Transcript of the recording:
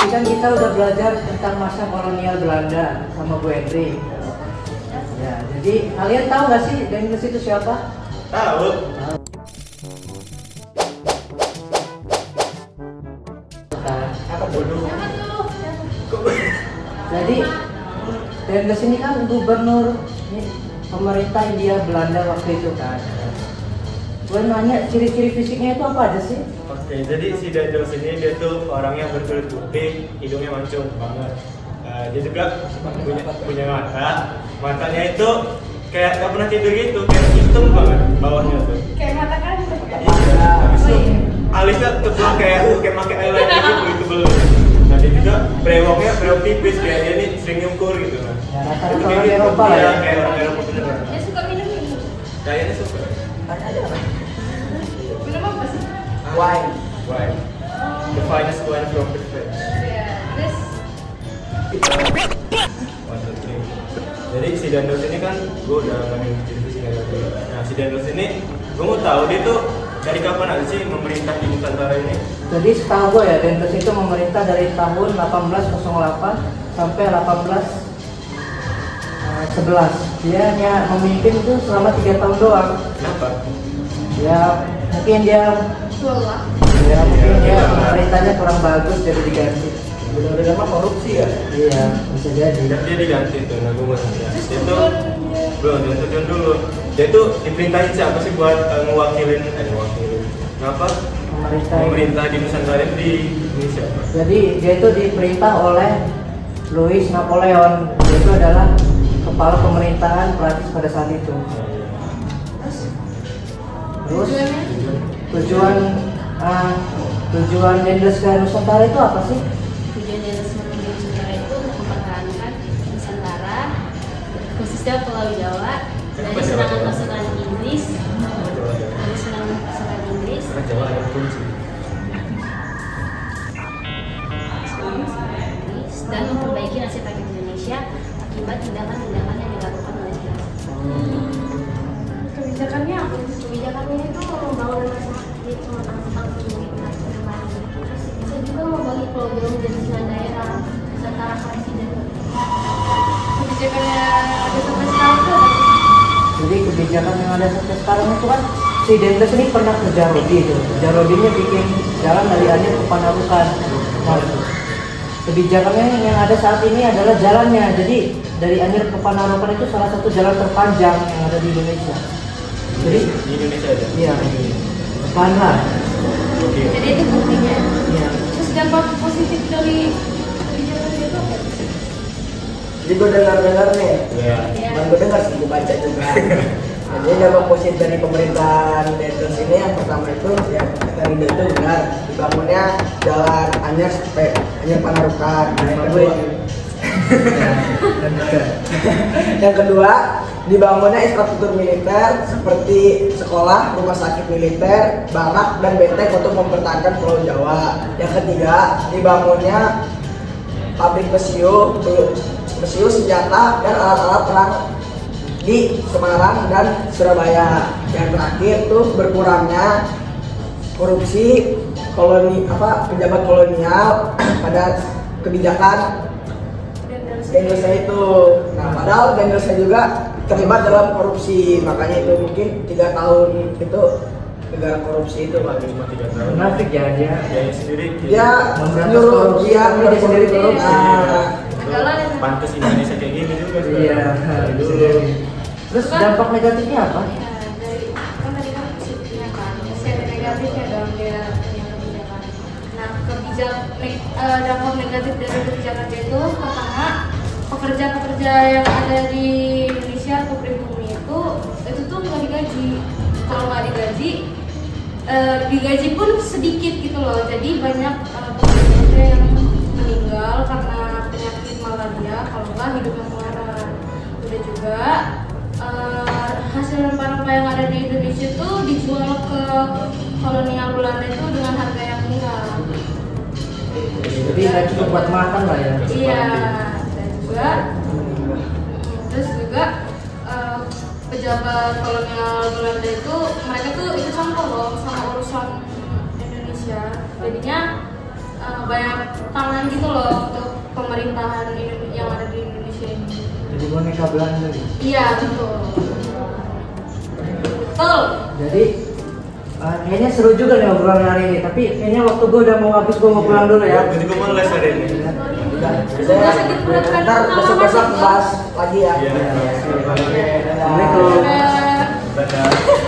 kan kita udah belajar tentang masa kolonial Belanda sama Bu Endri. Ya, jadi kalian tahu nggak sih Daendels itu siapa? Tahu. Apa bodoh? Jadi Daendels ini kan gubernur pemerintah India Belanda waktu itu kan. Gue nanya ciri-ciri fisiknya itu apa aja sih? Oke, jadi si Daendels ini dia tuh orang yang berkulit putih, hidungnya mancung banget. Dia juga punya matanya itu kayak gak pernah tidur gitu, kayak hitam banget bawahnya tuh. Kayak mata kan? Iya. Habis itu alisnya tebal kayak pakai eyeliner gitu, tebel. Nah dia juga brewok tipis kayak dia nih sering nyungkur gitu kan. Ya, rata-rata orang Eropa lah ya. Kayak orang Eropa beneran. Dia suka minum ini. Kayaknya suka. Minum apa sih? Wine. Wine. The finest wine from the French. Ya, terus One, two, three. Jadi si Daendels ini kan gue udah ngomongin cerita tadi. Nah si Daendels ini gue mau tahu dia tuh dari kapan aja sih memerintah di Nusantara ini? Jadi setahu gue ya Daendels itu memerintah dari tahun 1808 sampai 1811. Dia hanya memimpin itu selama 3 tahun doang. Kenapa? Ya mungkin dia tua. mungkin dia pemerintahnya kurang bagus jadi diganti. Benar-benar mah korupsi ya? Iya bisa jadi. Dia diganti tuh, nah gue nggak ya. Dia tuh belum tujuan dulu. Dia tuh diperintahin siapa sih buat ngewakilin? Kenapa? Pemerintah di Nusantara di Indonesia. Jadi dia itu diperintah oleh Louis Napoleon. Dia itu adalah kepala pemerintahan Prancis pada saat itu. Terus tujuan Daendels ke Nusantara itu apa sih? Tujuan Daendels menuju Nusantara itu untuk mempertahankan Nusantara, khususnya Pulau Jawa, dari serangan pasukan Inggris. Karena Jawa ada kunci. Dan memperbaiki nasib rakyat Indonesia akibat tindakan-tindakan yang dilakukan oleh Belanda. Kebijakannya apa? Kebijakannya itu membangun rumah sakit, menantang pemerintah, terus bisa juga membagi Pulau Jawa menjadi 9 daerah Nusantara Presiden. Kebijakannya ada sampai sekarang tuh apa? Jadi kebijakan yang ada sampai sekarang itu kan si Daendels ini pernah kerja Rodi itu. Kerja Rodinya bikin jalan dari Anyer ke Panarukan. Nah, kebijakannya yang ada saat ini adalah jalannya. Jadi dari Anyer ke Panarukan itu salah satu jalan terpanjang yang ada di Indonesia. Jadi Di Indonesia aja? iya, Banra. Oke. Jadi itu buktinya. Iya. Terus dampak positif dari kebijakan itu apa? Jadi gue dengar nih, Ya. gue dengar sih, gue baca juga. Jadi dampak positif dari pemerintahan Daendels ini yang pertama itu ya kata Rinda itu benar, dibangunnya jalan Anyer sampai Anyer Panarukan. Yang kedua dibangunnya infrastruktur militer seperti sekolah, rumah sakit militer, barak dan benteng untuk mempertahankan Pulau Jawa. Yang ketiga dibangunnya pabrik pesiu, senjata dan alat-alat perang di Semarang dan Surabaya. Yang terakhir tuh berkurangnya korupsi pejabat kolonial pada kebijakan Daendels itu. Nah padahal Daendels juga terlibat dalam korupsi, makanya itu mungkin 3 tahun itu negara korupsi itu Pak. Cuma 3 tahun. Munafik ya dia. Dia sendiri. Dia Memberantas nyuruh korupsi, dia tapi dia sendiri korupsi. Pantes Indonesia kayak gini juga. Iya. Dulu. Terus dampak negatifnya apa? Ya, dari kan tadi kan positifnya kan, pasti ada negatifnya dong dia punya kebijakan. Nah, dampak negatif dari kebijakan itu pertama pekerja-pekerja yang ada di Indonesia atau pribumi itu tuh nggak digaji. Kalau nggak digaji pun sedikit gitu loh. Jadi banyak pekerja yang meninggal karena penyakit malaria, kalau nggak hidupnya melarat. Udah juga hasil rempah-rempah yang ada di Indonesia itu dijual ke kolonial Belanda itu dengan harga yang murah. Jadi nggak cukup buat makan lah ya. Iya, dan juga terus juga pejabat kolonial Belanda itu mereka tuh ikut campur loh sama urusan Indonesia. Jadinya banyak tangan gitu loh untuk pemerintahan yang ada di Indonesia ini. Jadi boneka Belanda gitu. Iya betul. Betul. Jadi kayaknya seru juga nih obrolan hari ini. Tapi kayaknya waktu gue udah mau habis, gue mau pulang dulu ya. Gue juga mau les hari ini. Semoga sedikit berat-berat Ntar besok-besok bahas lagi ya. Iya. Assalamualaikum. Dadah.